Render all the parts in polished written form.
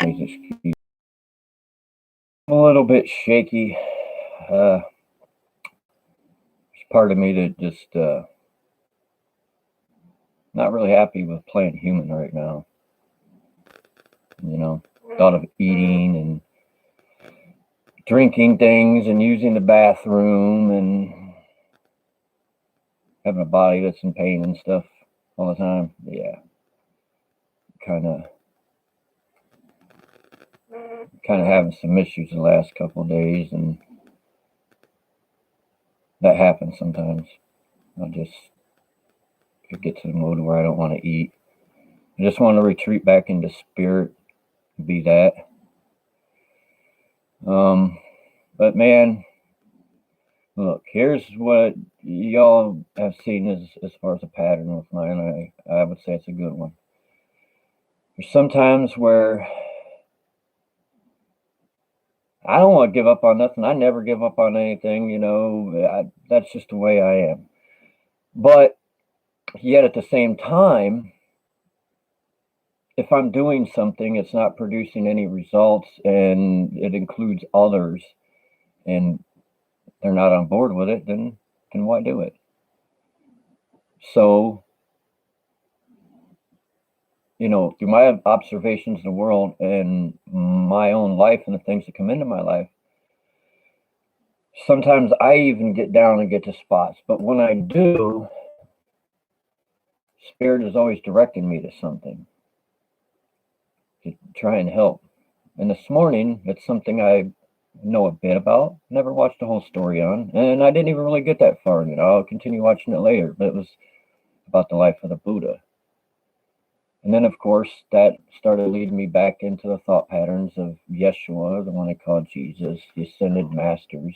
Please excuse. I'm a little bit shaky. There's part of me that just not really happy with playing human right now. You know, thought of eating and drinking things and using the bathroom and having a body that's in pain and stuff all the time. Yeah, kind of having some issues the last couple of days, and that happens sometimes. I just get to the mode where I don't want to eat. I just want to retreat back into spirit, be that. But man, look, here's what y'all have seen as far as a pattern with mine. I would say it's a good one. There's sometimes where I don't want to give up on nothing. I never give up on anything, you know. That's just the way I am. But yet at the same time, if I'm doing something, it's not producing any results, and it includes others, and they're not on board with it, then why do it? So, you know, through my observations of the world and my own life and the things that come into my life, sometimes I even get down and get to spots. But when I do, Spirit is always directing me to something to try and help. And this morning, it's something I know a bit about, never watched the whole story on, and I didn't even really get that far in it. I'll continue watching it later, but it was about the life of the Buddha. And then, of course, that started leading me back into the thought patterns of Yeshua, the one I call Jesus, the ascended masters.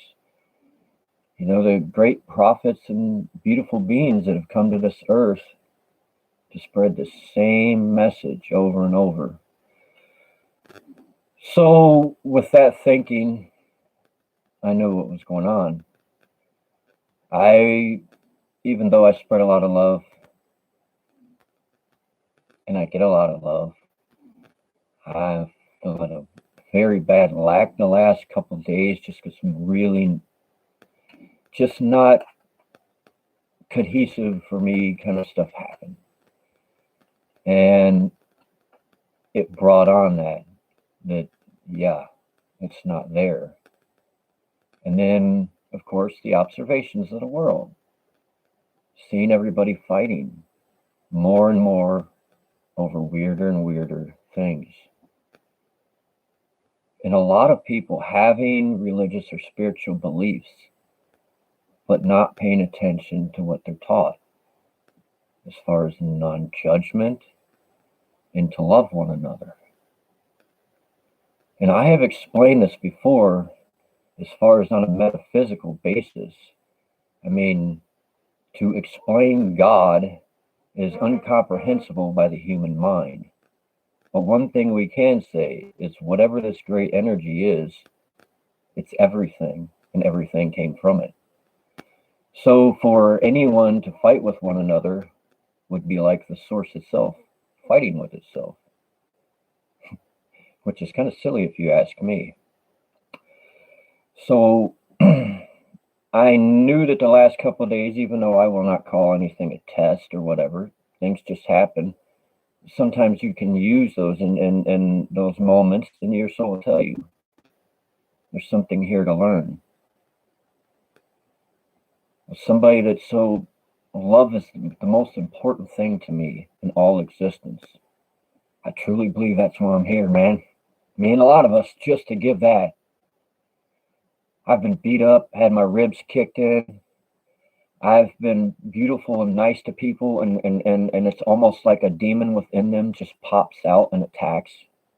You know, the great prophets and beautiful beings that have come to this earth to spread the same message over and over. So, with that thinking, I knew what was going on. Even though I spread a lot of love, and I get a lot of love, I feel had a very bad lack the last couple of days just because some really just not cohesive for me kind of stuff happened. And it brought on that, yeah, it's not there. And then, of course, the observations of the world. Seeing everybody fighting more and more over weirder and weirder things. And a lot of people having religious or spiritual beliefs, but not paying attention to what they're taught as far as non-judgment and to love one another. And I have explained this before as far as on a metaphysical basis. I mean, to explain God is incomprehensible by the human mind. But one thing we can say is whatever this great energy is, it's everything, and everything came from it. So for anyone to fight with one another would be like the source itself fighting with itself, which is kind of silly if you ask me. So I knew that the last couple of days, even though I will not call anything a test or whatever, things just happen. Sometimes you can use those in those moments, and your soul will tell you there's something here to learn. Somebody that's so love is the most important thing to me in all existence. I truly believe that's why I'm here, man. Me and a lot of us, just to give that. I've been beat up, had my ribs kicked in. I've been beautiful and nice to people, and it's almost like a demon within them just pops out and attacks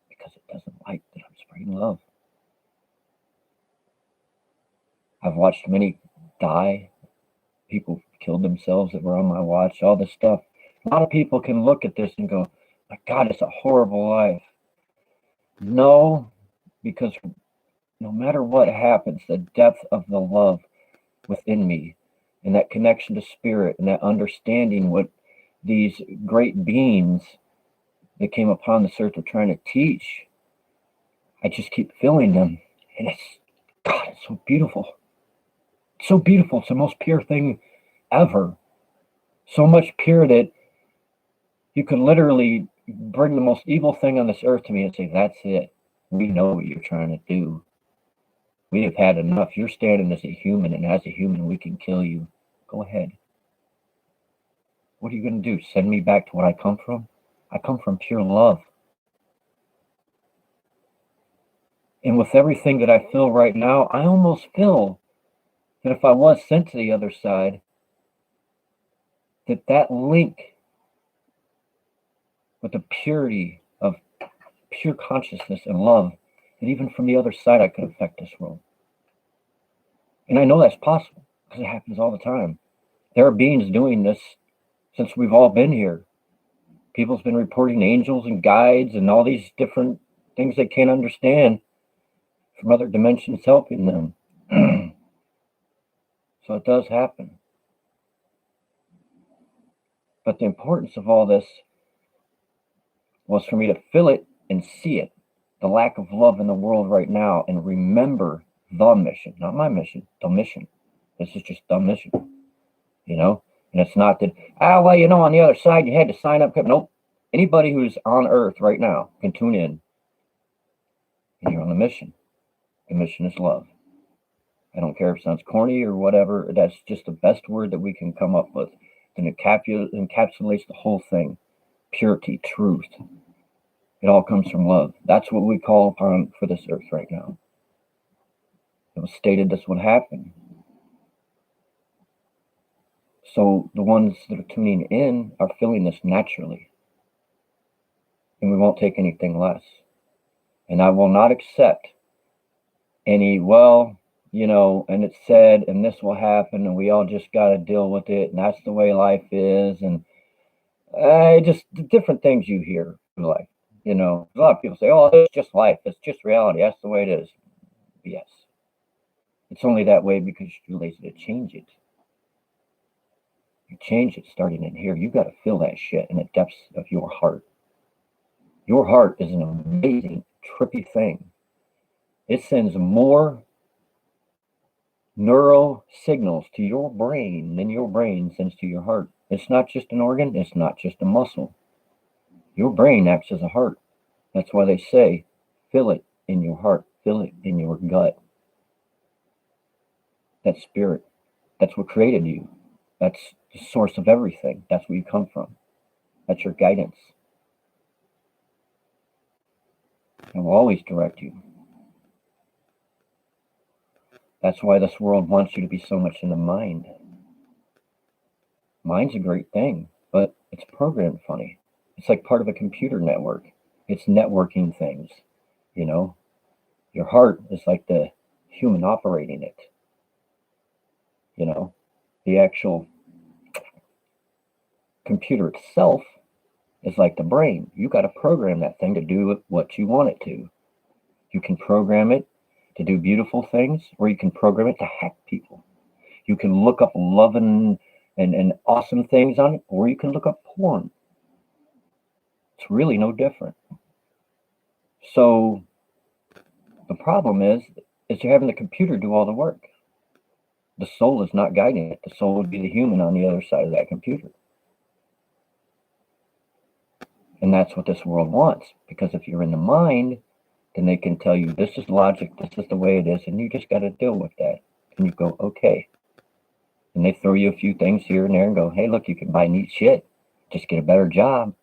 because it doesn't like that I'm spreading love. I've watched many die. People killed themselves that were on my watch, all this stuff. A lot of people can look at this and go, my God, it's a horrible life. No, because no matter what happens, the depth of the love within me and that connection to spirit and that understanding what these great beings that came upon this earth are trying to teach I just keep feeling them. And God, it's so beautiful. It's so beautiful. It's the most pure thing ever. So much pure that you could literally bring the most evil thing on this earth to me and say, that's it. We know what you're trying to do. We have had enough. You're standing as a human, and as a human, we can kill you. Go ahead. What are you going to do? Send me back to what I come from? I come from pure love. And with everything that I feel right now, I almost feel that if I was sent to the other side, that link with the purity of pure consciousness and love, that even from the other side, I could affect this world. And I know that's possible because it happens all the time. There are beings doing this since we've all been here. People's been reporting angels and guides and all these different things they can't understand from other dimensions helping them. So it does happen. But the importance of all this was for me to feel it and see it, the lack of love in the world right now, and remember the mission, not my mission, the mission. This is just the mission, you know? And it's not that, well, you know, on the other side, you had to sign up. Nope. Anybody who's on Earth right now can tune in, and you're on the mission. The mission is love. I don't care if it sounds corny or whatever. That's just the best word that we can come up with. And it encapsulates the whole thing. Purity, truth. It all comes from love. That's what we call upon for this earth right now. It was stated this would happen. So the ones that are tuning in are feeling this naturally. And we won't take anything less. And I will not accept any, well, you know, and it's said, and this will happen, and we all just got to deal with it, and that's the way life is, and just the different things you hear in life. You know, a lot of people say, oh, it's just life. It's just reality. That's the way it is. Yes. It's only that way because you're lazy to change it. You change it starting in here. You got to feel that shit in the depths of your heart. Your heart is an amazing, trippy thing. It sends more neural signals to your brain than your brain sends to your heart. It's not just an organ. It's not just a muscle. Your brain acts as a heart. That's why they say, feel it in your heart. Feel it in your gut. That's spirit. That's what created you. That's the source of everything. That's where you come from. That's your guidance. It will always direct you. That's why this world wants you to be so much in the mind. Mind's a great thing, but it's programmed funny. It's like part of a computer network. It's networking things, you know. Your heart is like the human operating it. You know, the actual computer itself is like the brain. You got to program that thing to do what you want it to. You can program it to do beautiful things, or you can program it to hack people. You can look up loving and awesome things on it, or you can look up porn. It's really no different. So the problem is you're having the computer do all the work. The soul is not guiding it. The soul would be the human on the other side of that computer. And that's what this world wants. Because if you're in the mind, then they can tell you, this is logic, this is the way it is, and you just got to deal with that. And you go, okay. And they throw you a few things here and there and go, hey, look, you can buy neat shit. Just get a better job.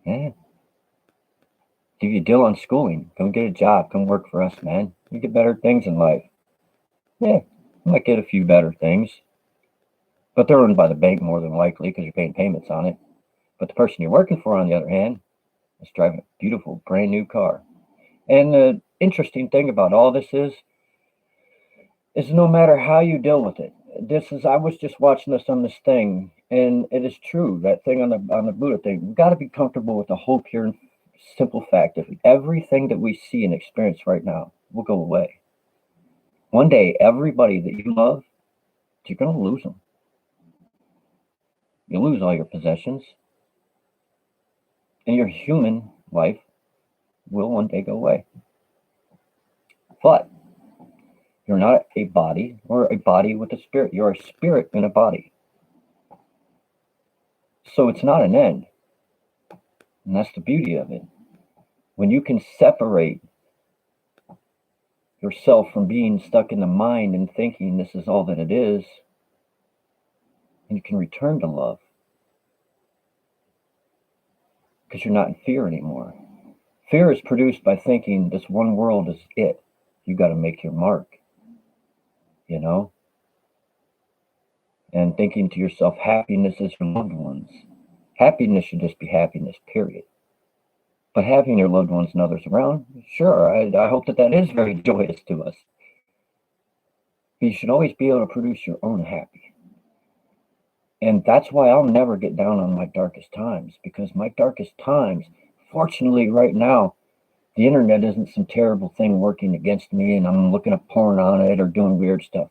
Yeah. Give you a deal on schooling. Come get a job. Come work for us, man. You get better things in life. Yeah, you might get a few better things. But they're owned by the bank more than likely because you're paying payments on it. But the person you're working for, on the other hand, is driving a beautiful, brand new car. And the interesting thing about all this is no matter how you deal with it, I was just watching this on this thing, and it is true, that thing on the Buddha thing, you've got to be comfortable with the whole pure and simple fact that everything that we see and experience right now will go away. One day, everybody that you love, you're going to lose them. You'll lose all your possessions, and your human life will one day go away. But you're not a body or a body with a spirit. You're a spirit in a body. So it's not an end. And that's the beauty of it. When you can separate yourself from being stuck in the mind and thinking this is all that it is, and you can return to love. Because you're not in fear anymore. Fear is produced by thinking this one world is it. You got to make your mark, you know? And thinking to yourself, happiness is your loved ones. Happiness should just be happiness, period. But having your loved ones and others around, sure, I hope that is very joyous to us. But you should always be able to produce your own happy. And that's why I'll never get down on my darkest times, because my darkest times, fortunately right now, the internet isn't some terrible thing working against me and I'm looking at porn on it or doing weird stuff.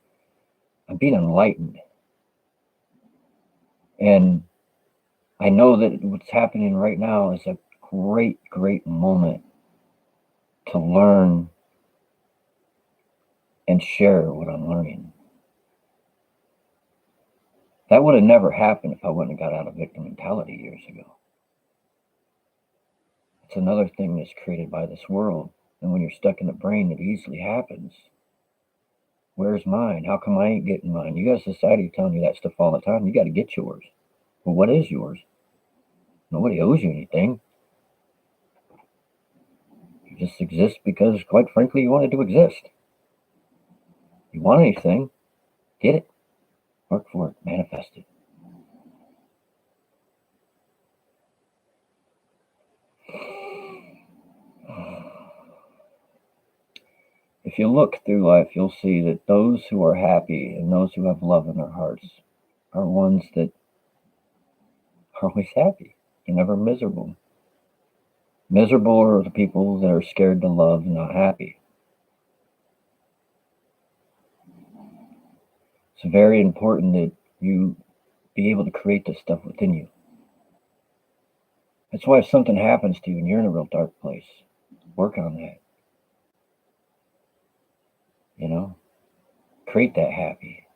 I'm being enlightened. And I know that what's happening right now is a great, great moment to learn and share what I'm learning. That would have never happened if I wouldn't have got out of victim mentality years ago. It's another thing that's created by this world. And when you're stuck in the brain, it easily happens. Where's mine? How come I ain't getting mine? You got society telling you that stuff all the time. You got to get yours. Well, what is yours? Nobody owes you anything. You just exist because, quite frankly, you wanted to exist. You want anything, get it. Work for it. Manifest it. If you look through life, you'll see that those who are happy and those who have love in their hearts are ones that are always happy. They're never miserable. Miserable are the people that are scared to love and not happy. It's very important that you be able to create this stuff within you. That's why if something happens to you and you're in a real dark place, work on that. You know? Create that happy.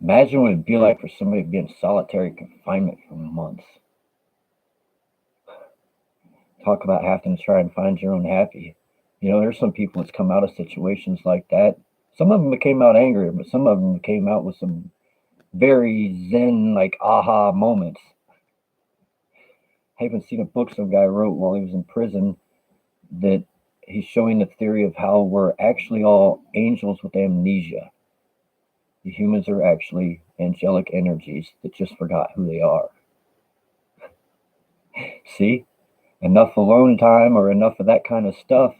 Imagine what it'd be like for somebody to be in solitary confinement for months. Talk about having to try and find your own happy. You know, there's some people that's come out of situations like that. Some of them came out angry, but some of them came out with some very zen, like aha moments. I even seen a book some guy wrote while he was in prison that he's showing the theory of how we're actually all angels with amnesia. The humans are actually angelic energies that just forgot who they are. See? Enough alone time or enough of that kind of stuff,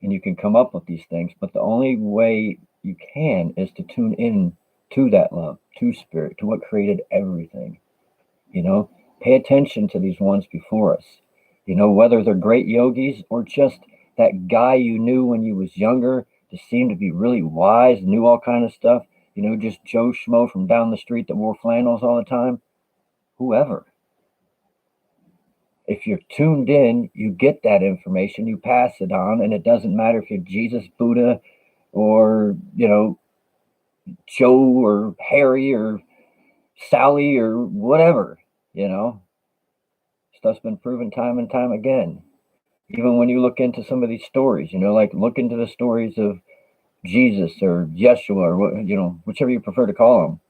and you can come up with these things. But the only way you can is to tune in to that love, to spirit, to what created everything. You know, pay attention to these ones before us. You know, whether they're great yogis or just that guy you knew when you was younger, just seemed to be really wise, knew all kind of stuff. You know, just Joe Schmo from down the street that wore flannels all the time. Whoever. If you're tuned in, you get that information, you pass it on, and it doesn't matter if you're Jesus, Buddha, or, you know, Joe or Harry or Sally or whatever, you know. Stuff's been proven time and time again. Even when you look into some of these stories, you know, like look into the stories of Jesus or Yeshua or what, you know, whichever you prefer to call them.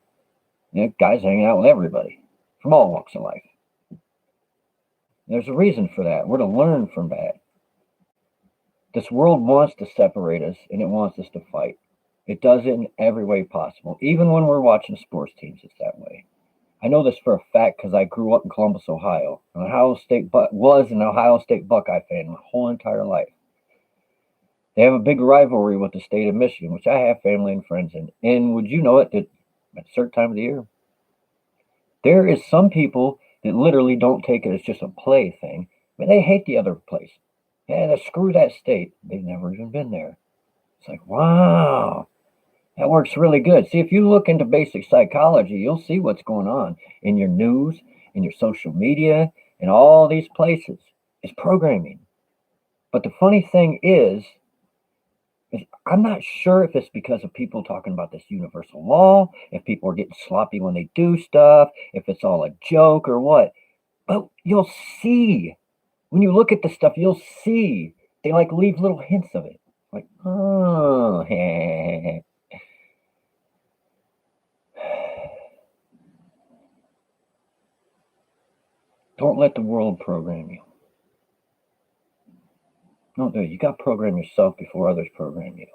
You know, guys hanging out with everybody from all walks of life. There's a reason for that. We're to learn from that. This world wants to separate us and it wants us to fight. It does it in every way possible. Even when we're watching sports teams, it's that way. I know this for a fact because I grew up in Columbus, Ohio. Ohio State was an Ohio State Buckeye fan my whole entire life. They have a big rivalry with the state of Michigan, which I have family and friends in. And would you know it, that at a certain time of the year, there is some people that literally don't take it as just a play thing, but they hate the other place. Yeah, screw that state. They've never even been there. It's like, wow, that works really good. See, if you look into basic psychology, you'll see what's going on in your news, in your social media, in all these places. It's programming. But the funny thing is I'm not sure if it's because of people talking about this universal law, if people are getting sloppy when they do stuff, if it's all a joke or what. But you'll see. When you look at the stuff, you'll see. They like leave little hints of it. Like, oh, don't let the world program you. Don't do it. You got to program yourself before others program you.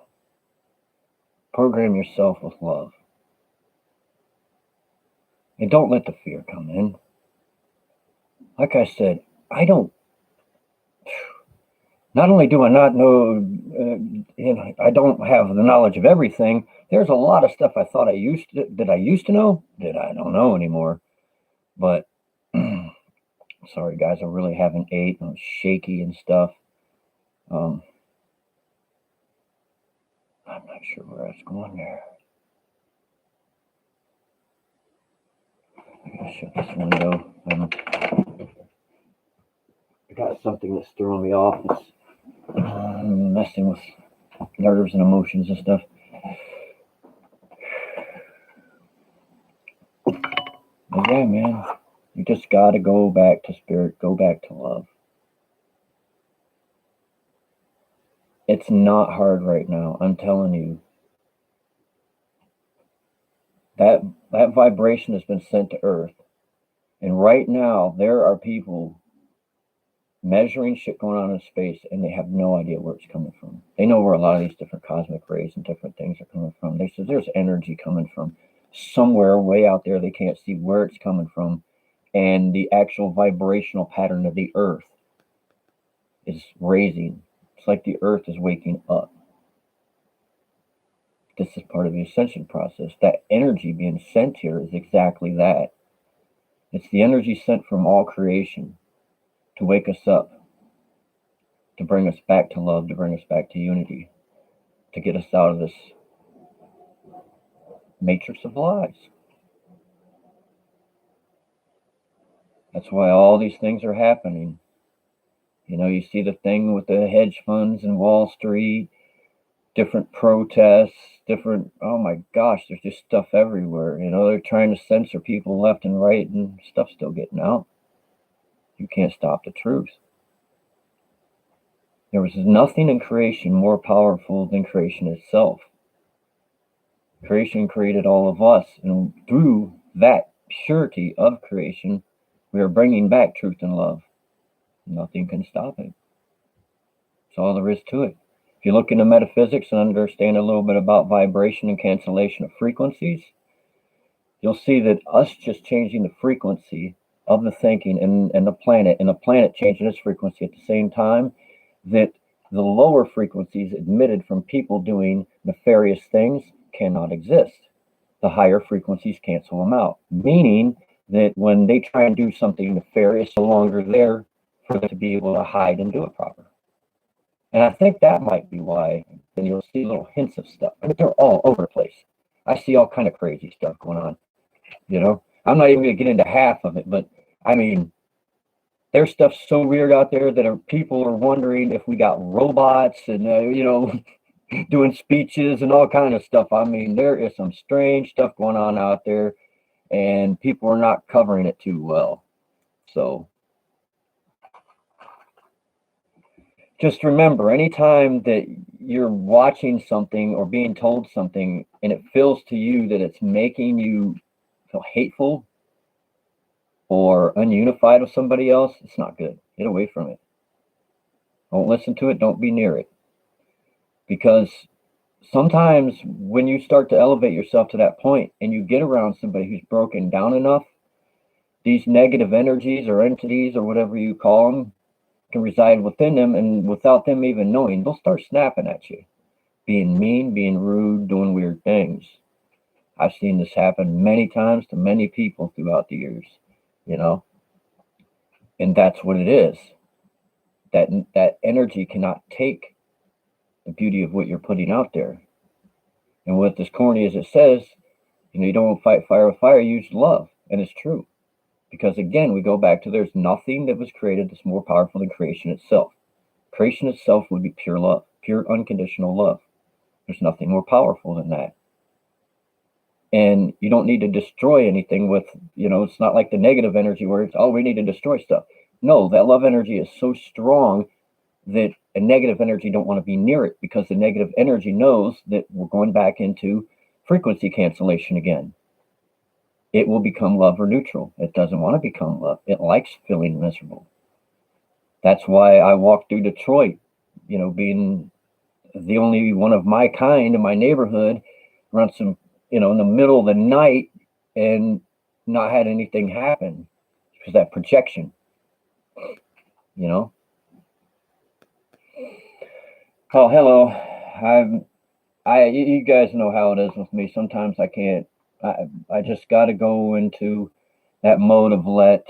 Program yourself with love. And don't let the fear come in. Like I said, not only do I not know, I don't have the knowledge of everything. There's a lot of stuff I thought I used to know that I don't know anymore. But sorry guys, I really haven't ate. I'm shaky and stuff. I'm not sure where I was going there. I gotta shut this window. I got something that's throwing me off. It's messing with nerves and emotions and stuff. But yeah, man, you just gotta go back to spirit, go back to love. It's not hard right now, I'm telling you. That vibration has been sent to Earth. And right now, there are people measuring shit going on in space, and they have no idea where it's coming from. They know where a lot of these different cosmic rays and different things are coming from. They said there's energy coming from somewhere way out there. They can't see where it's coming from. And the actual vibrational pattern of the Earth is raising. It's like the Earth is waking up. This is part of the ascension process. That energy being sent here is exactly that. It's the energy sent from all creation to wake us up, to bring us back to love, to bring us back to unity, to get us out of this matrix of lies. That's why all these things are happening. You know, you see the thing with the hedge funds and Wall Street, different protests, oh my gosh, there's just stuff everywhere. You know, they're trying to censor people left and right, and stuff's still getting out. You can't stop the truth. There was nothing in creation more powerful than creation itself. Creation created all of us, and through that purity of creation, we are bringing back truth and love. Nothing can stop it. That's all there is to it. If you look into metaphysics and understand a little bit about vibration and cancellation of frequencies, you'll see that us just changing the frequency of the thinking and the planet changing its frequency at the same time, that the lower frequencies emitted from people doing nefarious things cannot exist. The higher frequencies cancel them out, meaning that when they try and do something nefarious, no longer there for them to be able to hide and do it proper. And I think that might be why then you'll see little hints of stuff. I mean, they're all over the place. I see all kind of crazy stuff going on. You know, I'm not even going to get into half of it, but I mean, there's stuff so weird out there that people are wondering if we got robots and, doing speeches and all kind of stuff. I mean, there is some strange stuff going on out there, and people are not covering it too well. So just remember, anytime that you're watching something or being told something and it feels to you that it's making you feel hateful or ununified with somebody else, it's not good. Get away from it. Don't listen to it. Don't be near it. Because sometimes when you start to elevate yourself to that point and you get around somebody who's broken down enough, these negative energies or entities or whatever you call them can reside within them, and without them even knowing, they'll start snapping at you, being mean, being rude, doing weird things. I've seen this happen many times to many people throughout the years, and that's what it is. That energy cannot take the beauty of what you're putting out there. And with as corny as it says, you don't fight fire with fire, use love. And it's true. Because again, we go back to there's nothing that was created that's more powerful than creation itself. Creation itself would be pure love, pure unconditional love. There's nothing more powerful than that. And you don't need to destroy anything with, it's not like the negative energy where it's, oh, we need to destroy stuff. No, that love energy is so strong that a negative energy don't want to be near it, because the negative energy knows that we're going back into frequency cancellation again. It will become love or neutral. It doesn't want to become love. It likes feeling miserable. That's why I walked through Detroit, being the only one of my kind in my neighborhood, around some, in the middle of the night, and not had anything happen. Because that projection, Oh, hello. You guys know how it is with me. Sometimes I can't. I just got to go into that mode of let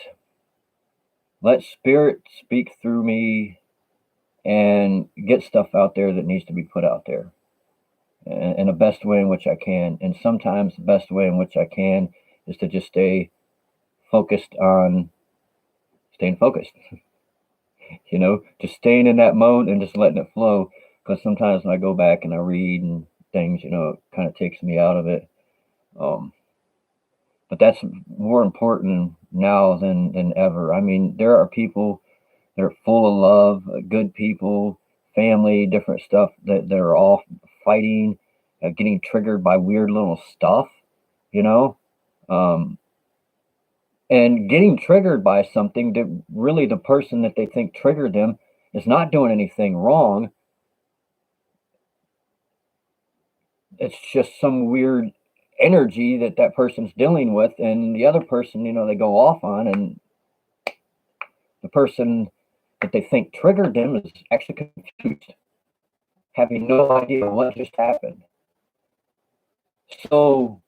spirit speak through me and get stuff out there that needs to be put out there in the best way in which I can. And sometimes the best way in which I can is to just stay focused on staying focused. Just staying in that mode and just letting it flow. Because sometimes when I go back and I read and things, it kind of takes me out of it. But that's more important now than ever. I mean, there are people that are full of love, good people, family, different stuff that are all fighting, getting triggered by weird little stuff, and getting triggered by something that really the person that they think triggered them is not doing anything wrong. It's just some weird energy that person's dealing with, and the other person, they go off on, and the person that they think triggered them is actually confused, having no idea what just happened. So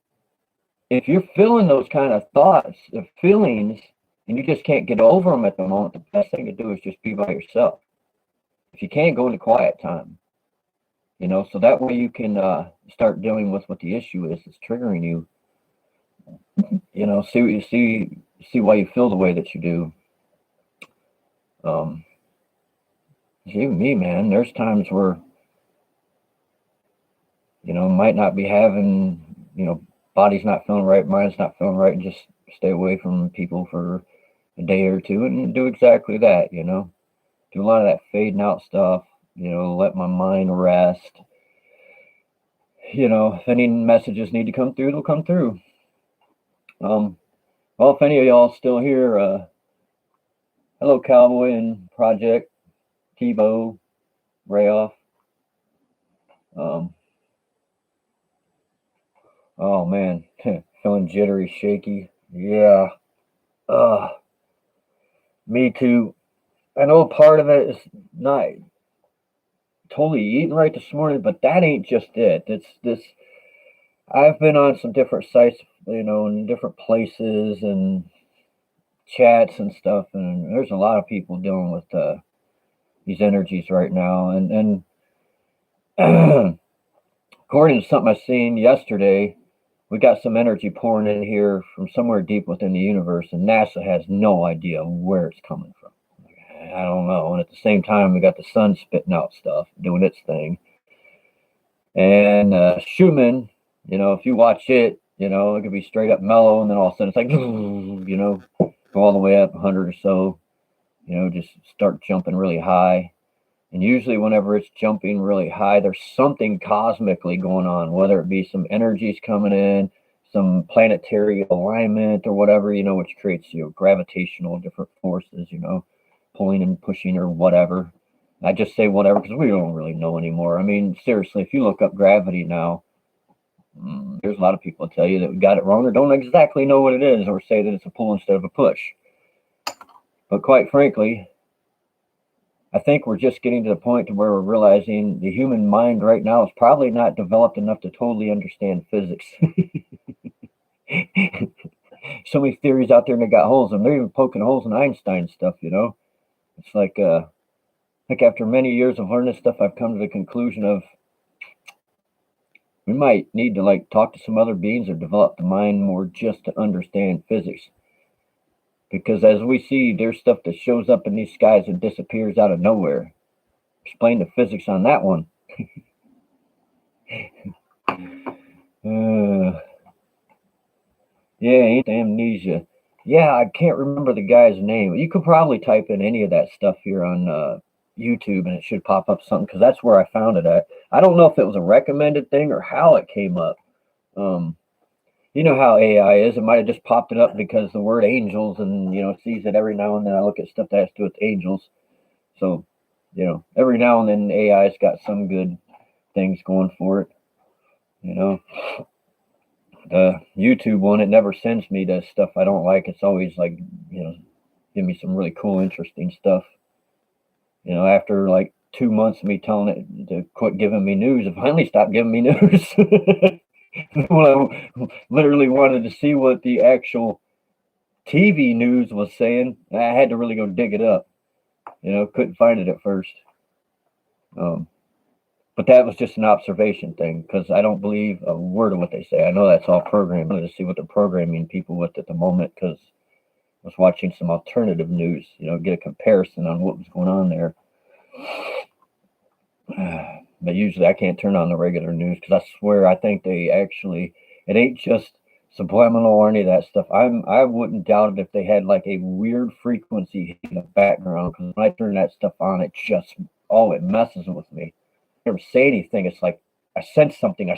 if you're feeling those kind of thoughts, the feelings, and you just can't get over them at the moment, the best thing to do is just be by yourself. If you can't, go into quiet time. So that way you can start dealing with what the issue is that's triggering you. See why you feel the way that you do. Even me, man, there's times where, might not be having, body's not feeling right, mind's not feeling right, and just stay away from people for a day or two and do exactly that, do a lot of that fading out stuff, let my mind rest. If any messages need to come through, they'll come through. Well, if any of y'all still here, hello, Cowboy and Project, Tebow, Rayoff. Oh man, feeling jittery, shaky. Yeah. Me too. I know part of it is not totally eating right this morning, but that ain't just it. It's this. I've been on some different sites, in different places and chats and stuff, and there's a lot of people dealing with these energies right now. And according to something I seen yesterday, we got some energy pouring in here from somewhere deep within the universe, and NASA has no idea where it's coming from. I don't know. And at the same time, we got the sun spitting out stuff, doing its thing. And Schumann, if you watch it, it could be straight up mellow, and then all of a sudden it's like, go all the way up 100 or so, just start jumping really high. And usually whenever it's jumping really high, there's something cosmically going on, whether it be some energies coming in, some planetary alignment or whatever, which creates, gravitational different forces, pulling and pushing or whatever. I just say whatever because we don't really know anymore. I mean, seriously, if you look up gravity now, there's a lot of people that tell you that we got it wrong or don't exactly know what it is, or say that it's a pull instead of a push. But quite frankly, I think we're just getting to the point to where we're realizing the human mind right now is probably not developed enough to totally understand physics. So many theories out there, and they got holes in them. They're even poking holes in Einstein stuff, It's like after many years of learning this stuff, I've come to the conclusion of we might need to talk to some other beings or develop the mind more just to understand physics. Because as we see, there's stuff that shows up in these skies and disappears out of nowhere. Explain the physics on that one. Yeah, amnesia. Yeah, I can't remember the guy's name. You could probably type in any of that stuff here on YouTube and it should pop up something because that's where I found it at. I don't know if it was a recommended thing or how it came up. Um, you know how AI is. It might have just popped it up because the word angels and, sees it every now and then. I look at stuff that has to do with angels. So, every now and then AI's got some good things going for it. The YouTube one, it never sends me to stuff I don't like. It's always like, give me some really cool, interesting stuff. After like 2 months of me telling it to quit giving me news, it finally stopped giving me news. When I literally wanted to see what the actual TV news was saying, I had to really go dig it up. Couldn't find it at first. But that was just an observation thing because I don't believe a word of what they say. I know that's all programmed. I wanted to see what they're programming people with at the moment because I was watching some alternative news, get a comparison on what was going on there. But usually I can't turn on the regular news because I swear I think they actually, it ain't just subliminal or any of that stuff. I wouldn't doubt it if they had like a weird frequency in the background because when I turn that stuff on, it just, it messes with me. I never say anything. It's like, I sense something.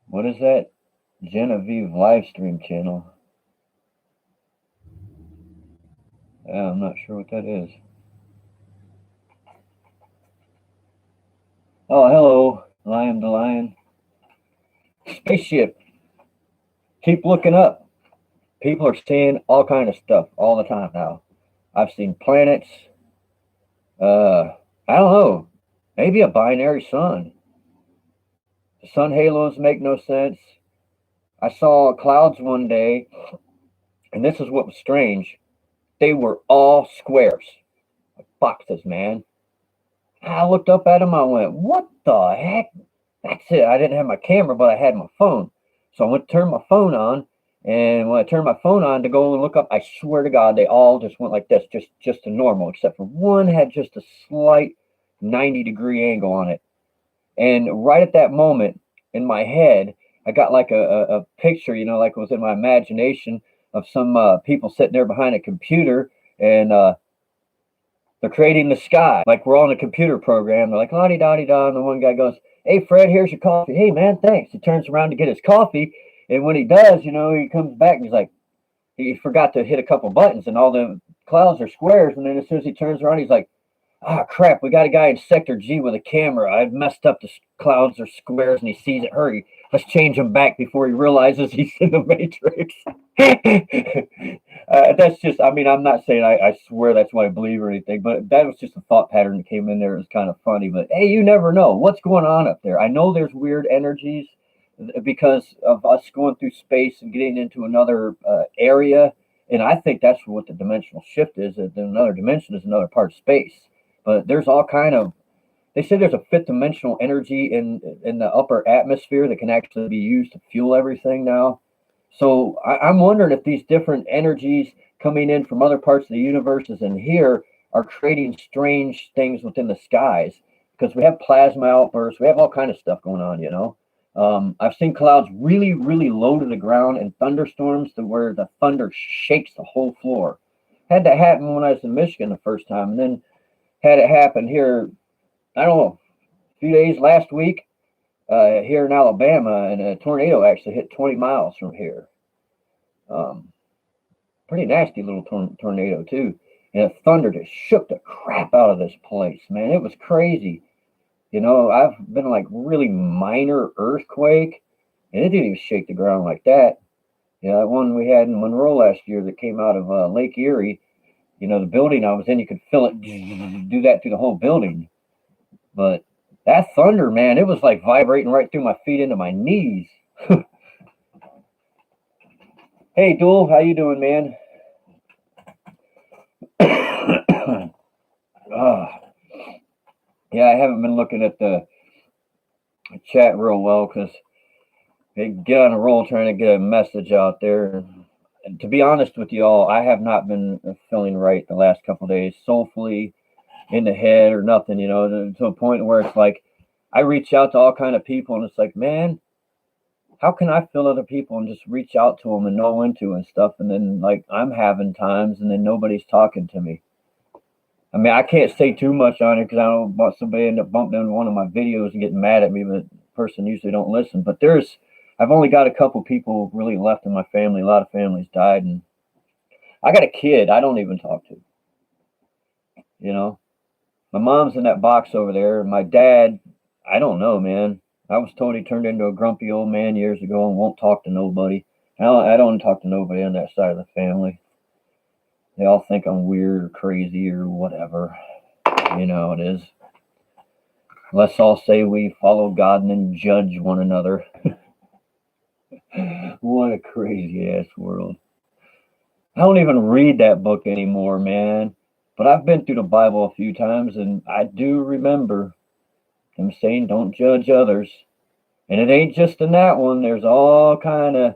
What is that? Genevieve live stream channel. I'm not sure what that is. Oh, hello, Lion the Lion. Spaceship. Keep looking up. People are seeing all kind of stuff all the time now. I've seen planets. I don't know. Maybe a binary sun. The sun halos make no sense. I saw clouds one day, and this is what was strange. They were all squares. Like boxes, man. I looked up at them. I went, what the heck? That's it. I didn't have my camera, but I had my phone. So I went to turn my phone on. And when I turned my phone on to go and look up, I swear to God, they all just went like this, just to normal, except for one had just a slight 90-degree angle on it. And right at that moment in my head, I got like a picture, like it was in my imagination of some people sitting there behind a computer and they're creating the sky. Like we're all in a computer program. They're like, la-di-da-di-da. And the one guy goes, hey, Fred, here's your coffee. Hey, man, thanks. He turns around to get his coffee. And when he does, he comes back and he's like, he forgot to hit a couple buttons and all the clouds are squares. And then as soon as he turns around, he's like, ah, crap, we got a guy in Sector G with a camera. I've messed up the clouds are squares and he sees it. Hurry, let's change him back before he realizes he's in the Matrix. That's just, I'm not saying I swear that's what I believe or anything, but that was just a thought pattern that came in there. It was kind of funny, but hey, you never know what's going on up there. I know there's weird energies because of us going through space and getting into another area. And I think that's what the dimensional shift is. That another dimension is another part of space. But there's all kind of, they say there's a fifth dimensional energy in the upper atmosphere that can actually be used to fuel everything now. So I'm wondering if these different energies coming in from other parts of the universes and here are creating strange things within the skies because we have plasma outbursts, we have all kind of stuff going on. I've seen clouds really, really low to the ground and thunderstorms to where the thunder shakes the whole floor. Had that happen when I was in Michigan the first time, and then had it happen here, I don't know, a few days last week here in Alabama, and a tornado actually hit 20 miles from here. Pretty nasty little tornado too. And the thunder just shook the crap out of this place, man. It was crazy. I've been like really minor earthquake, and it didn't even shake the ground like that. That one we had in Monroe last year that came out of Lake Erie, the building I was in, you could feel it do that through the whole building. But that thunder, man, it was like vibrating right through my feet into my knees. Hey, Duel, how you doing, man? Yeah, I haven't been looking at the chat real well because get on a roll trying to get a message out there. And to be honest with you all, I have not been feeling right the last couple of days, soulfully, in the head or nothing, to a point where it's like I reach out to all kind of people and it's like, man, how can I feel other people and just reach out to them and know when to and stuff, and then like I'm having times and then nobody's talking to me. I mean, I can't say too much on it because I don't want somebody to end up bumping into one of my videos and getting mad at me, but the person usually don't listen. But I've only got a couple people really left in my family. A lot of families died, and I got a kid I don't even talk to. You know, my mom's in that box over there, and my dad, I don't know, man. I was told he turned into a grumpy old man years ago and won't talk to nobody. I don't talk to nobody on that side of the family. They all think I'm weird or crazy or whatever. You know, it is. Let's all say we follow God and then judge one another. What a crazy ass world. I don't even read that book anymore, man. But I've been through the Bible a few times and I do remember him saying don't judge others. And it ain't just in that one. There's all kind of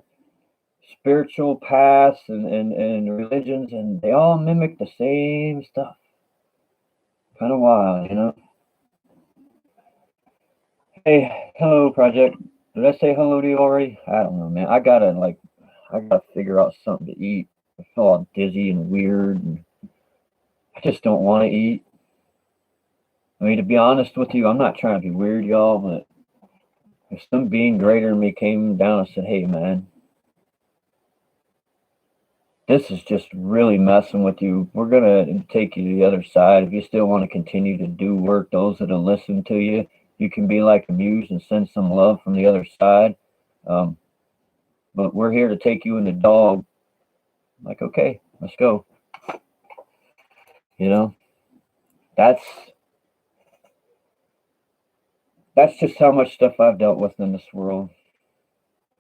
spiritual paths and religions, and they all mimic the same stuff. Kind of wild. Hey, hello, Project. Did I say hello to you already? I don't know, man. I gotta figure out something to eat. I feel all dizzy and weird, and I just don't want to eat. I mean, to be honest with you, I'm not trying to be weird, y'all, but if some being greater than me came down and said, "Hey, man, this is just really messing with you. We're gonna take you to the other side. If you still want to continue to do work, those that'll listen to you, you can be like a muse and send some love from the other side. Um, but we're here to take you in the dog." I'm like, okay, let's go. You know, that's that's just how much stuff I've dealt with in this world.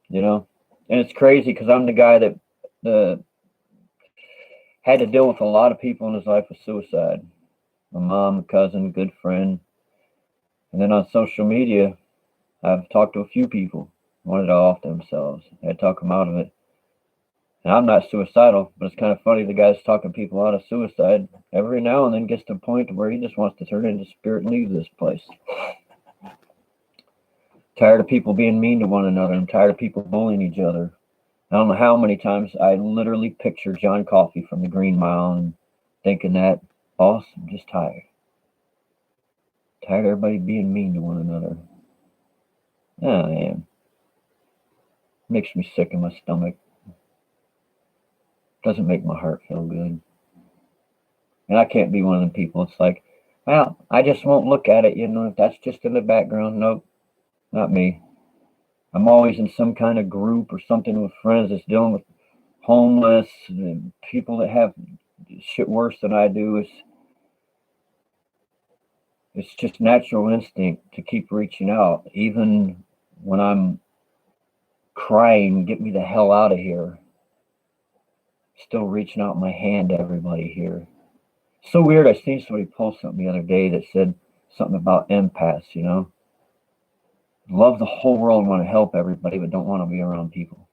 You know, and it's crazy because I'm the guy that uh, had to deal with a lot of people in his life with suicide. My mom, a cousin, good friend, and then on social media, I've talked to a few people who wanted to off themselves. I had to talk them out of it. And I'm not suicidal, but it's kind of funny the guy's talking people out of suicide every now and then gets to a point where he just wants to turn into spirit and leave this place. Tired of people being mean to one another. I'm tired of people bullying each other. I don't know how many times I literally picture John Coffey from the Green Mile and thinking that, boss, I'm just tired. Tired of everybody being mean to one another. Yeah, I am. Makes me sick in my stomach. Doesn't make my heart feel good. And I can't be one of them people. It's like, well, I just won't look at it, if that's just in the background. Nope, not me. I'm always in some kind of group or something with friends that's dealing with homeless and people that have shit worse than I do. It's just natural instinct to keep reaching out, even when I'm crying, get me the hell out of here. Still reaching out my hand to everybody here. So weird. I seen somebody post something the other day that said something about empaths. Love the whole world, want to help everybody, but don't want to be around people.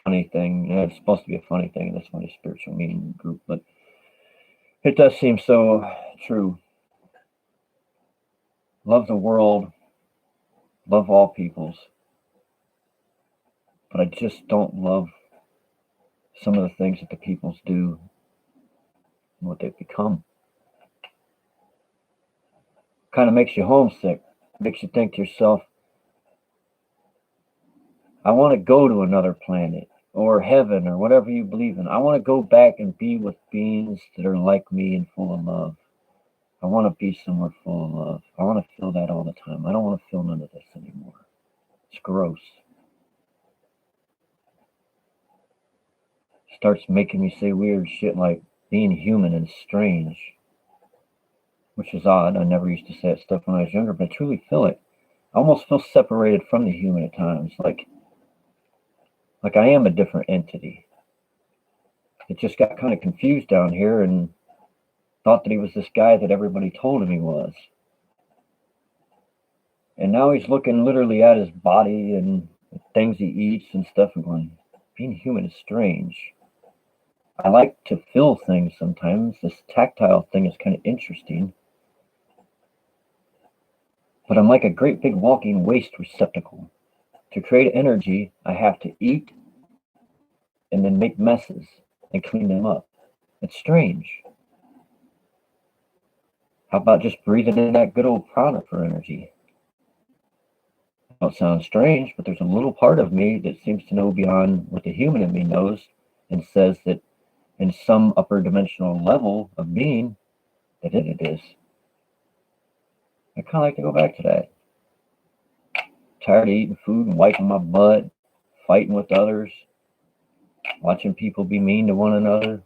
Funny thing. It's supposed to be a funny thing in this funny spiritual meeting group, but it does seem so true. Love the world, love all peoples, but I just don't love some of the things that the peoples do and what they've become. Kind of makes you homesick. Makes you think to yourself, I want to go to another planet or heaven or whatever you believe in. I want to go back and be with beings that are like me and full of love. I want to be somewhere full of love. I want to feel that all the time. I don't want to feel none of this anymore. It's gross. Starts making me say weird shit like being human is strange, which is odd. I never used to say that stuff when I was younger, but I truly feel it. I almost feel separated from the human at times, like I am a different entity. It just got kind of confused down here and thought that he was this guy that everybody told him he was. And now he's looking literally at his body and things he eats and stuff and going, being human is strange. I like to feel things sometimes. This tactile thing is kind of interesting. But I'm like a great big walking waste receptacle. To create energy, I have to eat and then make messes and clean them up. It's strange. How about just breathing in that good old prana for energy? It sounds strange, but there's a little part of me that seems to know beyond what the human in me knows and says that in some upper dimensional level of being, that it is. I kind of like to go back to that. Tired of eating food and wiping my butt, fighting with others, watching people be mean to one another.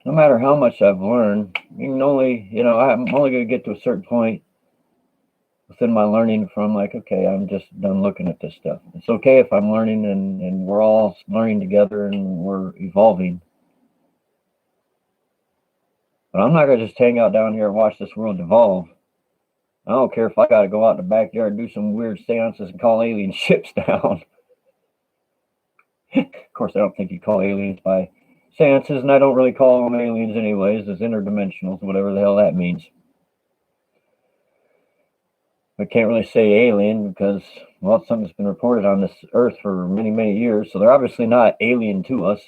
No matter how much I've learned, I'm only going to get to a certain point within my learning from like, okay, I'm just done looking at this stuff. It's okay if I'm learning and we're all learning together and we're evolving. But I'm not going to just hang out down here and watch this world evolve. I don't care if I got to go out in the backyard and do some weird seances and call alien ships down. Of course, I don't think you call aliens by seances, and I don't really call them aliens anyways, as interdimensionals, whatever the hell that means. I can't really say alien because, well, something's been reported on this earth for many, many years, so they're obviously not alien to us.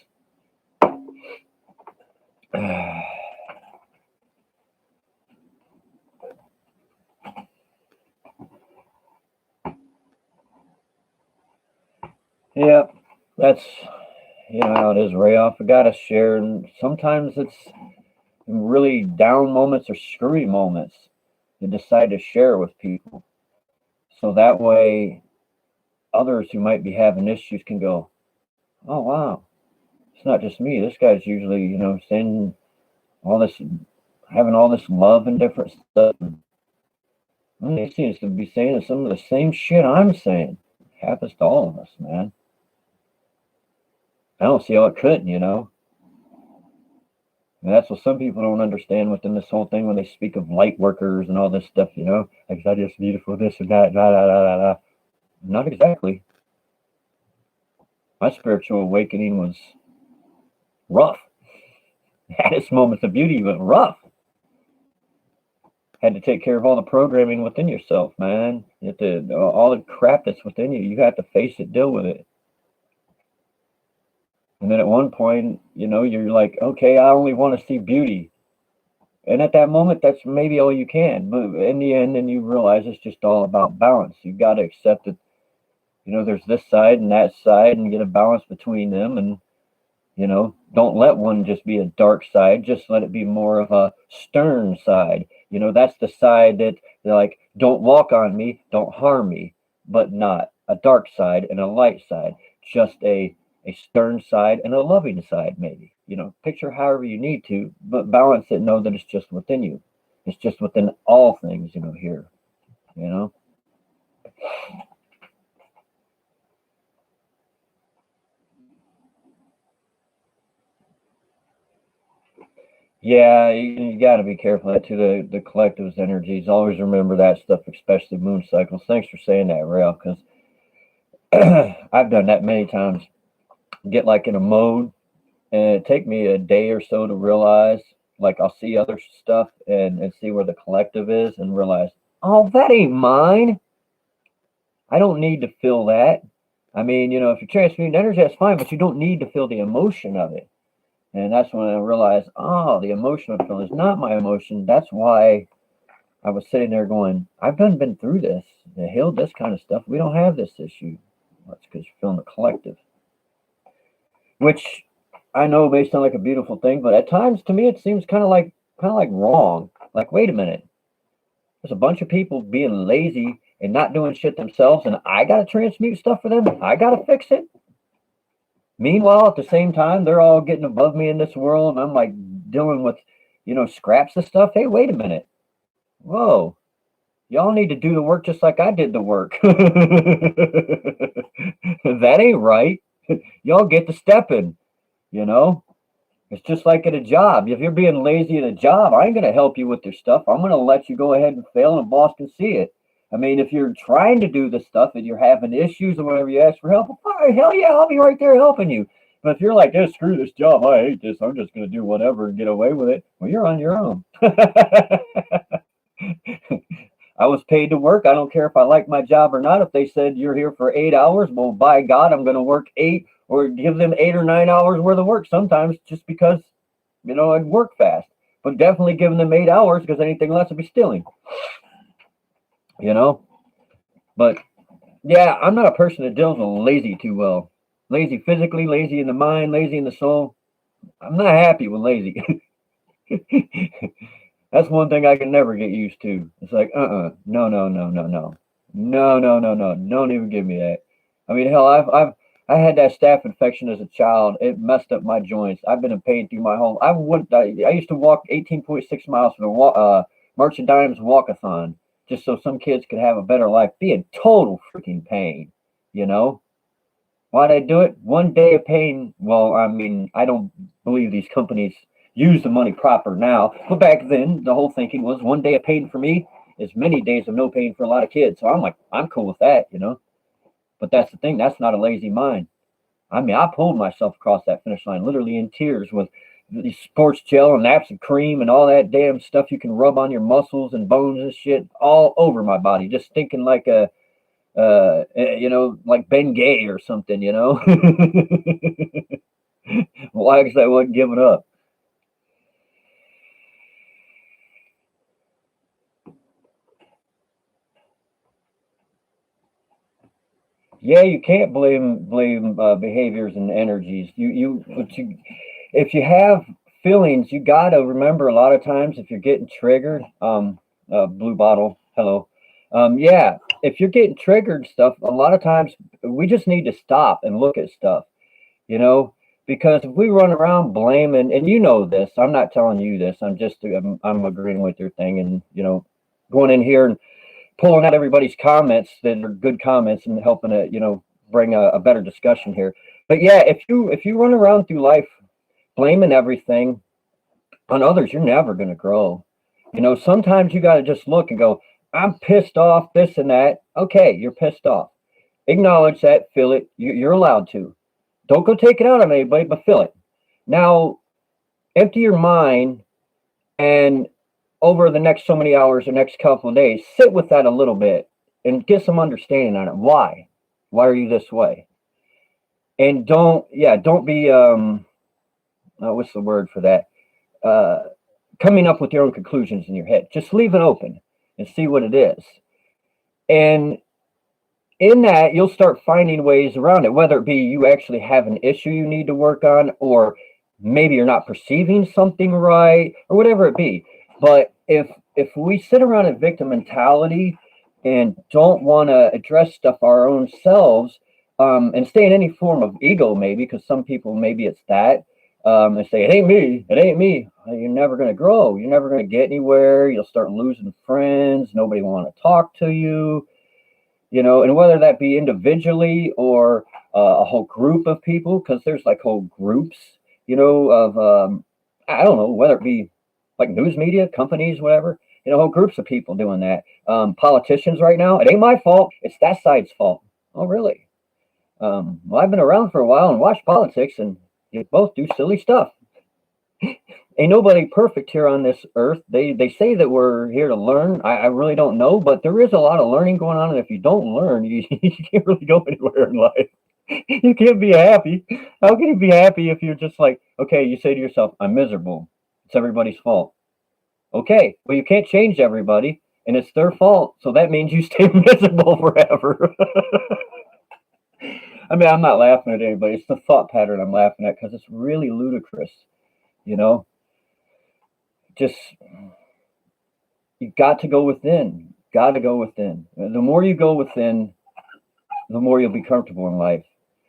Yeah, that's, how it is, Ray. I gotta share, and sometimes it's really down moments or screwy moments to decide to share with people. So that way, others who might be having issues can go, oh, wow, it's not just me. This guy's usually, saying all this, having all this love and different stuff. And he seems to be saying some of the same shit I'm saying. It happens to all of us, man. I don't see how it couldn't, And that's what some people don't understand within this whole thing when they speak of light workers and all this stuff, like I just beautiful, this and that, blah, blah, blah, blah. Not exactly. My spiritual awakening was rough. Had its moments of beauty, but rough. Had to take care of all the programming within yourself, man. You have to, all the crap that's within you, you have to face it, deal with it. And then at one point, you're like, okay, I only want to see beauty. And at that moment, that's maybe all you can. But in the end, then you realize it's just all about balance. You've got to accept that, there's this side and that side and get a balance between them. And, don't let one just be a dark side. Just let it be more of a stern side. That's the side that they're like, don't walk on me, don't harm me, but not a dark side and a light side. Just a stern side and a loving side, maybe. Picture however you need to, but balance it. Know that it's just within you. It's just within all things, here. Yeah, you got to be careful of that too. The collective's energies. Always remember that stuff, especially moon cycles. Thanks for saying that, Rail, because I've done that many times. Get like in a mode, and it take me a day or so to realize. Like I'll see other stuff and see where the collective is, and realize, oh, that ain't mine. I don't need to feel that. I mean, if you're transmuting energy, that's fine, but you don't need to feel the emotion of it. And that's when I realized, oh, the emotional feeling is not my emotion. That's why I was sitting there going, I've been through this, healed this kind of stuff. We don't have this issue. That's because you're feeling the collective. Which I know may sound like a beautiful thing, but at times to me it seems kind of like wrong. Like, wait a minute. There's a bunch of people being lazy and not doing shit themselves, and I gotta transmute stuff for them. I gotta fix it. Meanwhile, at the same time, they're all getting above me in this world, and I'm like dealing with, scraps of stuff. Hey, wait a minute. Whoa. Y'all need to do the work just like I did the work. That ain't right. Y'all get to stepping, It's just like at a job. If you're being lazy at a job, I ain't going to help you with your stuff. I'm going to let you go ahead and fail, and the boss can see it. I mean, if you're trying to do the stuff and you're having issues or whatever, you ask for help, fine, hell yeah, I'll be right there helping you. But if you're like, "Just screw this job, I hate this, I'm just going to do whatever and get away with it," well, you're on your own. I was paid to work. I don't care if I like my job or not. If they said you're here for 8 hours, well, by God, I'm going to work 8 or give them 8 or 9 hours worth of work sometimes just because, I'd work fast. But definitely giving them 8 hours because anything less would be stealing, you know? But yeah, I'm not a person that deals with lazy too well. Lazy physically, lazy in the mind, lazy in the soul. I'm not happy with lazy. That's one thing I can never get used to. It's like, no, no, no, no, no, no, no, no, no. Don't even give me that. I mean, hell, I had that staph infection as a child. It messed up my joints. I've been in pain through my whole. I used to walk 18.6 miles for the March of Dimes walkathon, just so some kids could have a better life. Be in total freaking pain, you know. Why'd I do it? One day of pain. Well, I mean, I don't believe these companies use the money proper now. But back then, the whole thinking was one day of pain for me is many days of no pain for a lot of kids. So I'm like, I'm cool with that. But that's the thing. That's not a lazy mind. I mean, I pulled myself across that finish line literally in tears with the sports gel and naps and cream and all that damn stuff you can rub on your muscles and bones and shit all over my body, just stinking like like Ben Gay or something. Why? Because I wasn't giving up. Yeah, you can't blame behaviors and energies. If you have feelings, you gotta remember a lot of times if you're getting triggered. Blue bottle, hello. Yeah, if you're getting triggered stuff, a lot of times we just need to stop and look at stuff. you know, because if we run around blaming, and you know this, I'm not telling you this, I'm agreeing with your thing, and going in here and pulling out everybody's comments that are good comments and helping to bring a better discussion here. But yeah, if you run around through life blaming everything on others, you're never going to grow. Sometimes you got to just look and go, I'm pissed off, this and that. Okay, you're pissed off. Acknowledge that, feel it. You're allowed to. Don't go take it out on anybody, but feel it. Now, empty your mind, and over the next so many hours or next couple of days, sit with that a little bit and get some understanding on it. Why? Why are you this way? And don't be what's the word for that? Coming up with your own conclusions in your head. Just leave it open and see what it is. And in that, you'll start finding ways around it, whether it be you actually have an issue you need to work on, or maybe you're not perceiving something right, or whatever it be. But if we sit around in victim mentality and don't want to address stuff our own selves, and stay in any form of ego, maybe, because some people, maybe it's that, and say, it ain't me, well, you're never going to grow. You're never going to get anywhere. You'll start losing friends. Nobody will want to talk to you. And whether that be individually or a whole group of people, because there's like whole groups, of, I don't know, whether it be like news media, companies, whatever, whole groups of people doing that. Politicians right now, it ain't my fault. It's that side's fault. Oh, really? Well, I've been around for a while and watched politics, and you both do silly stuff. Ain't nobody perfect here on this earth. They say that we're here to learn. I really don't know, but there is a lot of learning going on, and if you don't learn, you can't really go anywhere in life. You can't be happy. How can you be happy if you're just like, okay, you say to yourself, I'm miserable. It's everybody's fault. Okay, well, you can't change everybody, and it's their fault, so that means you stay miserable forever. I mean, I'm not laughing at anybody. It's the thought pattern I'm laughing at because it's really ludicrous, you know? Just, you got to go within. Got to go within. The more you go within, the more you'll be comfortable in life.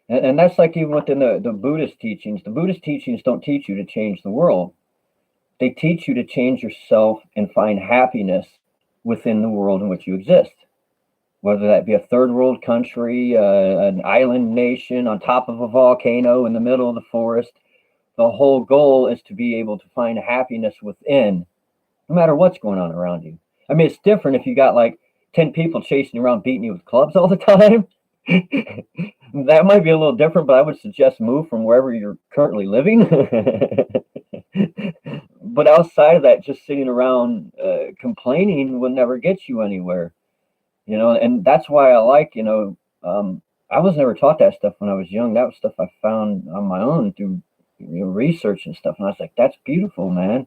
And that's like even within the Buddhist teachings. The Buddhist teachings don't teach you to change the world. They teach you to change yourself and find happiness within the world in which you exist. Whether that be a third world country, an island nation on top of a volcano in the middle of the forest, The whole goal is to be able to find happiness within, no matter what's going on around you. I mean, it's different if you got like 10 people chasing you around beating you with clubs all the time. That might be a little different, but I would suggest move from wherever you're currently living. But outside of that, just sitting around complaining will never get you anywhere, and that's why I like, I was never taught that stuff when I was young. That was stuff I found on my own through research and stuff. And I was like, that's beautiful, man.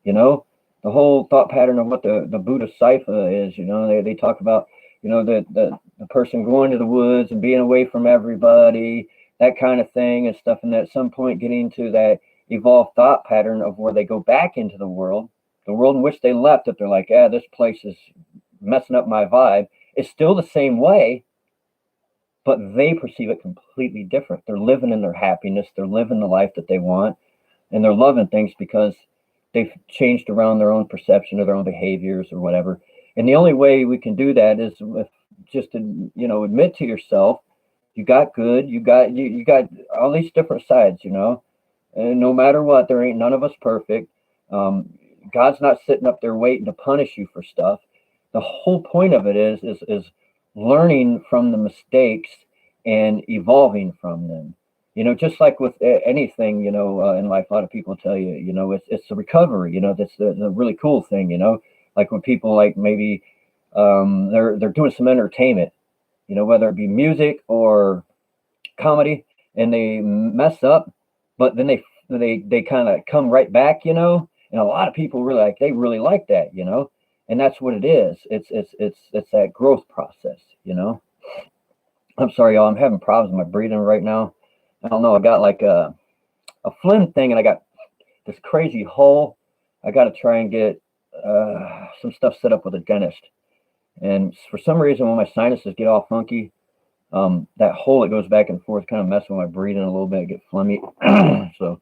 You know, the whole thought pattern of what the Buddha Saifa is, they talk about, the person going to the woods and being away from everybody, that kind of thing and stuff. And at some point getting to that evolved thought pattern of where they go back into the world in which they left, that they're like, yeah, this place is messing up my vibe. It's still the same way, but they perceive it completely different. They're living in their happiness. They're living the life that they want, and they're loving things because they've changed around their own perception of their own behaviors or whatever. And the only way we can do that is just to, admit to yourself, you got good, you got all these different sides, and no matter what, there ain't none of us perfect. God's not sitting up there waiting to punish you for stuff. The whole point of it is learning from the mistakes and evolving from them. Just like with anything, in life, a lot of people tell you, it's a recovery. That's the really cool thing. Like when people like maybe they're doing some entertainment, whether it be music or comedy, and they mess up, but then they kind of come right back, and a lot of people really like that, and that's what it is. It's that growth process, I'm sorry, y'all. I'm having problems with my breathing right now. I don't know. I got like a phlegm thing, and I got this crazy hole. I got to try and get some stuff set up with a dentist. And for some reason, when my sinuses get all funky, that hole that goes back and forth kind of messes with my breathing a little bit. I get phlegmy. So,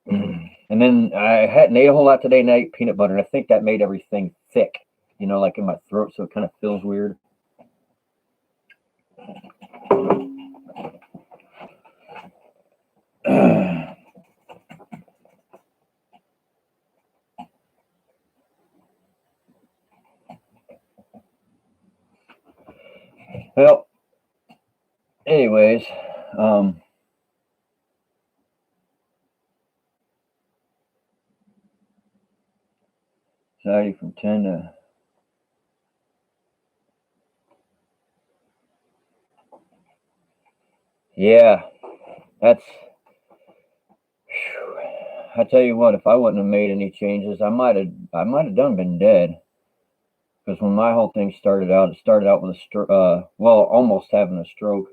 and then I hadn't ate a whole lot today, and I ate peanut butter, and I think that made everything thick, like in my throat, so it kind of feels weird. Well, anyways, Saturday from 10 to... Yeah, that's... I tell you what, if I wouldn't have made any changes, I might have been dead. Because when my whole thing started out, it started out with almost having a stroke.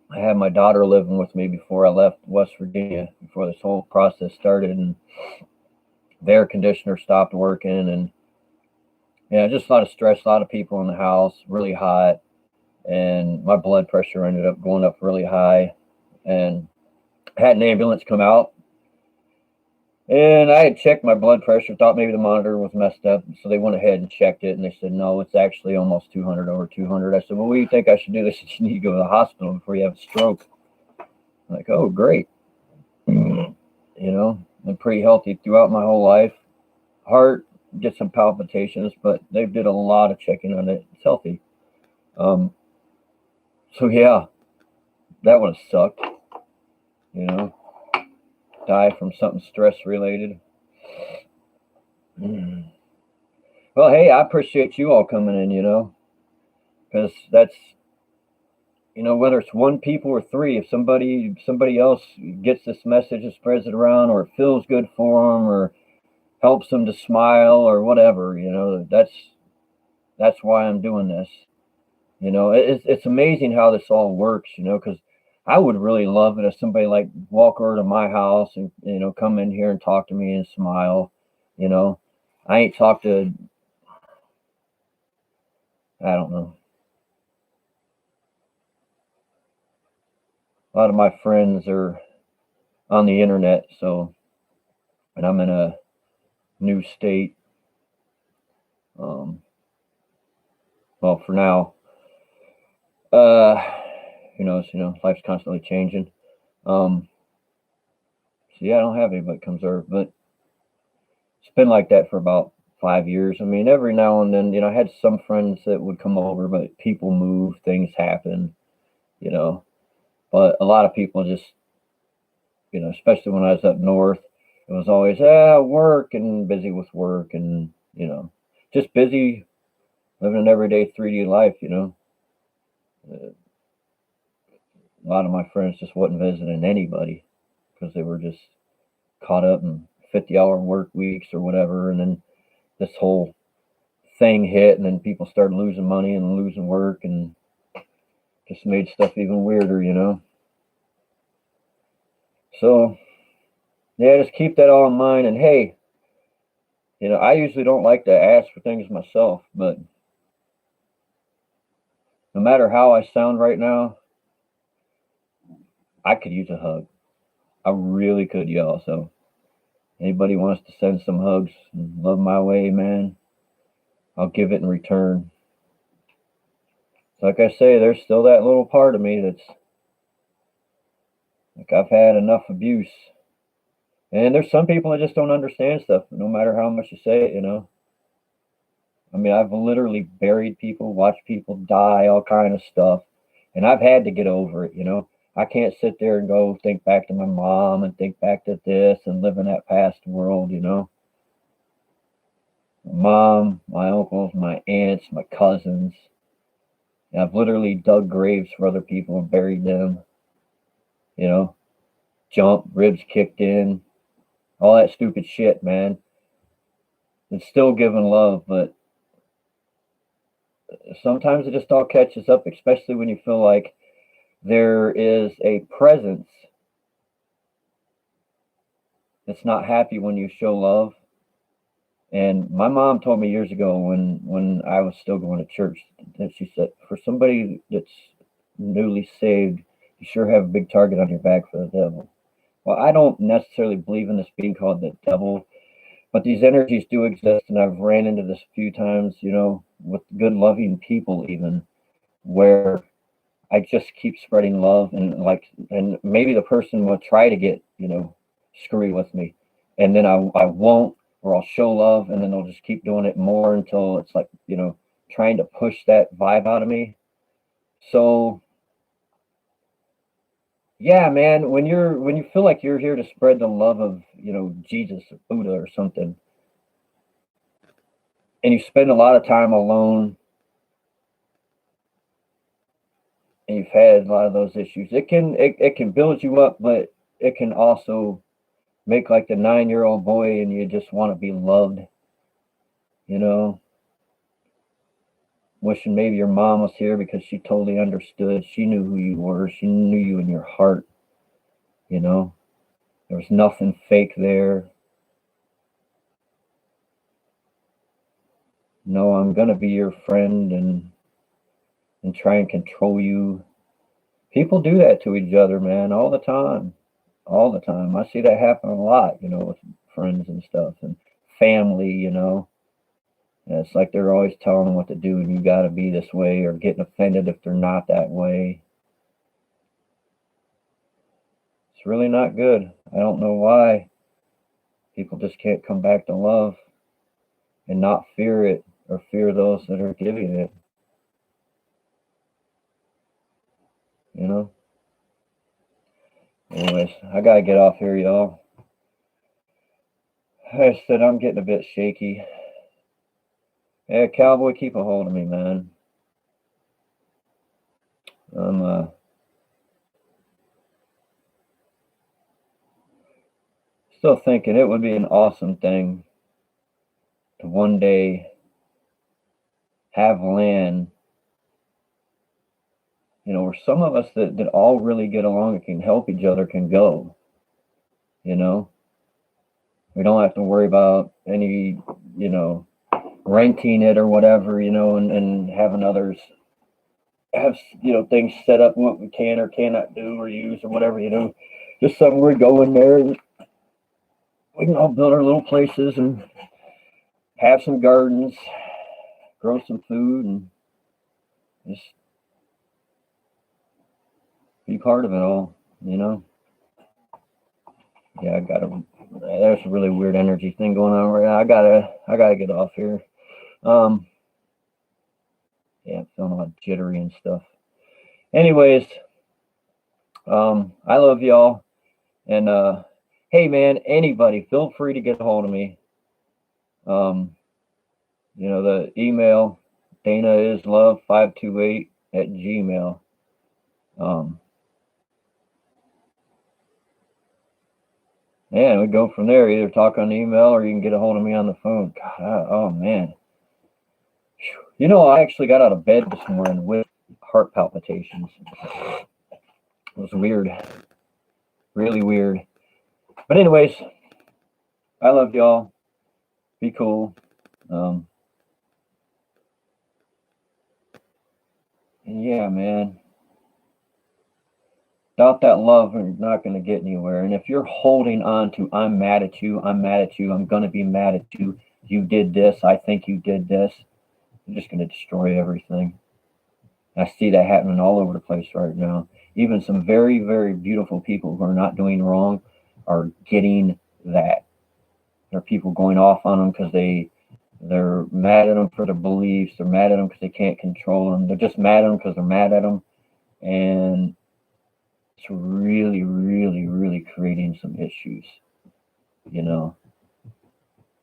I had my daughter living with me before I left West Virginia, before this whole process started, and the air conditioner stopped working, and just a lot of stress, a lot of people in the house, really hot, and my blood pressure ended up going up really high, and I had an ambulance come out. And I had checked my blood pressure, thought maybe the monitor was messed up. So they went ahead and checked it, and they said, no, it's actually almost 200, over 200. I said, well, what do you think I should do? They said, you need to go to the hospital before you have a stroke. I'm like, oh, great. I'm pretty healthy throughout my whole life. Heart, get some palpitations, but they did a lot of checking on it. It's healthy. So, yeah, that would have sucked, die from something stress related. Well, hey, I appreciate you all coming in, because that's, whether it's one people or three, if somebody else gets this message and spreads it around, or it feels good for them, or helps them to smile, or whatever, that's why I'm doing this. It's amazing how this all works, because I would really love it if somebody like walk over to my house and, come in here and talk to me and smile. I ain't talked to, I don't know. A lot of my friends are on the internet, and I'm in a new state. Well, for now. who knows, life's constantly changing. So yeah, I don't have anybody that comes over, but it's been like that for about 5 years. I mean, every now and then, I had some friends that would come over, but people move, things happen, you know. But a lot of people just, especially when I was up north, it was always work and busy with work and, just busy living an everyday 3D life, A lot of my friends just wasn't visiting anybody because they were just caught up in 50-hour work weeks or whatever. And then this whole thing hit, and then people started losing money and losing work and just made stuff even weirder. So, yeah, just keep that all in mind. And hey, I usually don't like to ask for things myself, but no matter how I sound right now, I could use a hug. I really could, y'all. So, anybody wants to send some hugs and love my way, man, I'll give it in return. So like I say, there's still that little part of me that's like, I've had enough abuse. And there's some people that just don't understand stuff, no matter how much you say it. I mean, I've literally buried people, watched people die, all kind of stuff. And I've had to get over it. I can't sit there and go think back to my mom and think back to this and live in that past world. My mom, my uncles, my aunts, my cousins. And I've literally dug graves for other people and buried them. Jumped, ribs kicked in, all that stupid shit, man. It's still giving love, but sometimes it just all catches up, especially when you feel like there is a presence that's not happy when you show love. And my mom told me years ago when I was still going to church that she said, for somebody that's newly saved, you sure have a big target on your back for the devil. Well, I don't necessarily believe in this being called the devil, but these energies do exist, and I've ran into this a few times, with good, loving people, even where I just keep spreading love, and maybe the person will try to get, screwy with me, and then I won't, or I'll show love, and then they'll just keep doing it more until it's like, trying to push that vibe out of me. So yeah, man, when you feel like you're here to spread the love of, Jesus or Buddha or something, and you spend a lot of time alone and you've had a lot of those issues, it can build you up, but it can also make like the 9-year-old boy and you just want to be loved, you know, wishing maybe your mom was here because she totally understood. She knew who you were. She knew you in your heart, you know. There was nothing fake there. No, I'm gonna be your friend and try and control you. People do that to each other, man, all the time. All the time. I see that happen a lot, with friends and stuff and family. And it's like they're always telling them what to do and you got to be this way, or getting offended if they're not that way. It's really not good. I don't know why people just can't come back to love and not fear it or fear those that are giving it. You know? Anyways, I got to get off here, y'all. I said I'm getting a bit shaky. Yeah, Cowboy, keep a hold of me, man. I'm still thinking it would be an awesome thing to one day have land, where some of us that all really get along and can help each other can go. We don't have to worry about any, renting it or whatever, and having others have, things set up what we can or cannot do or use or whatever, just something we go in there and we can all build our little places and have some gardens, grow some food, and just be part of it all, Yeah, there's a really weird energy thing going on right now. I gotta get off here. Yeah, I'm feeling all jittery and stuff. Anyways, I love y'all. And hey man, anybody, feel free to get a hold of me. The email, DanaIsLove528 @gmail. And we go from there. Either talk on email or you can get a hold of me on the phone. God, oh man. I actually got out of bed this morning with heart palpitations. It was weird. Really weird. But anyways, I love y'all. Be cool. And yeah, man. Without that love, you're not going to get anywhere. And if you're holding on to, I'm mad at you, I'm going to be mad at you, you did this, I think you did this, you're just going to destroy everything. I see that happening all over the place right now. Even some very, very beautiful people who are not doing wrong are getting that. There are people going off on them because they're mad at them for their beliefs. They're mad at them because they can't control them. They're just mad at them because they're mad at them. And it's really, really, really creating some issues.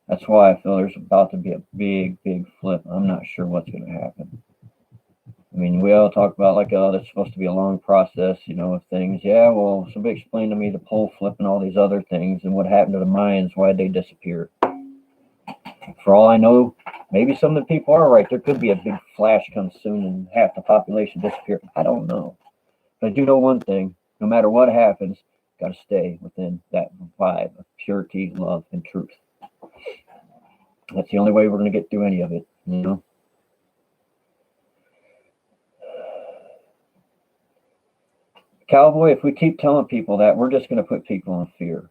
That's why I feel there's about to be a big, big flip. I'm not sure what's going to happen. I mean, we all talk about like, oh, that's supposed to be a long process, of things. Yeah, well, somebody explain to me the pole flip and all these other things and what happened to the Mayans, why they disappeared. For all I know, maybe some of the people are right. There could be a big flash come soon and half the population disappear. I don't know. But I do know one thing. No matter what happens, got to stay within that vibe of purity, love, and truth. That's the only way we're going to get through any of it, Cowboy, if we keep telling people that, we're just going to put people in fear.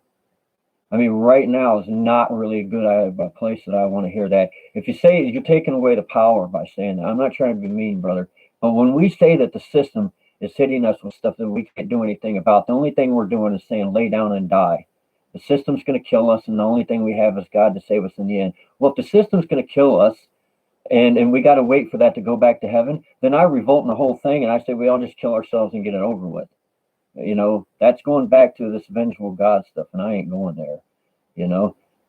I mean, right now is not really a good place that I want to hear that. If you say you're taking away the power by saying that, I'm not trying to be mean, brother. But when we say that the system is hitting us with stuff that we can't do anything about, the only thing we're doing is saying lay down and die. The system's going to kill us, and the only thing we have is God to save us in the end. Well, if the system's going to kill us, and we got to wait for that to go back to heaven, then I revolt in the whole thing, and I say we all just kill ourselves and get it over with. That's going back to this vengeful God stuff, and I ain't going there.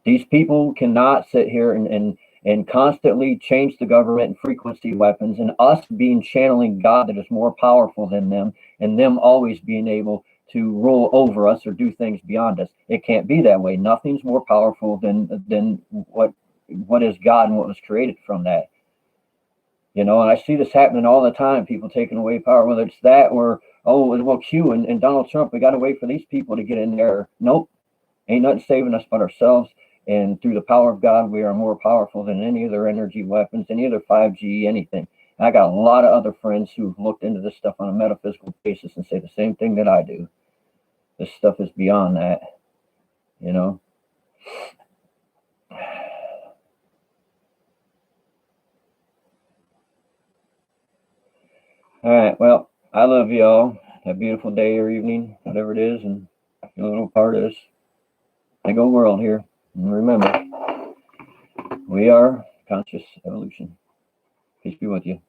These people cannot sit here and constantly change the government and frequency weapons, and us being channeling God that is more powerful than them, and them always being able to rule over us or do things beyond us. It can't be that way. Nothing's more powerful than what is God and what was created from that. And I see this happening all the time, people taking away power, whether it's that or, oh, well, Q and Donald Trump, we got to wait for these people to get in there. Nope. Ain't nothing saving us but ourselves. And through the power of God, we are more powerful than any other energy weapons, any other 5G, anything. And I got a lot of other friends who've looked into this stuff on a metaphysical basis and say the same thing that I do. This stuff is beyond that, All right, well, I love y'all. Have a beautiful day or evening, whatever it is, and you're a little part of this big old world here. And remember, we are conscious evolution. Peace be with you.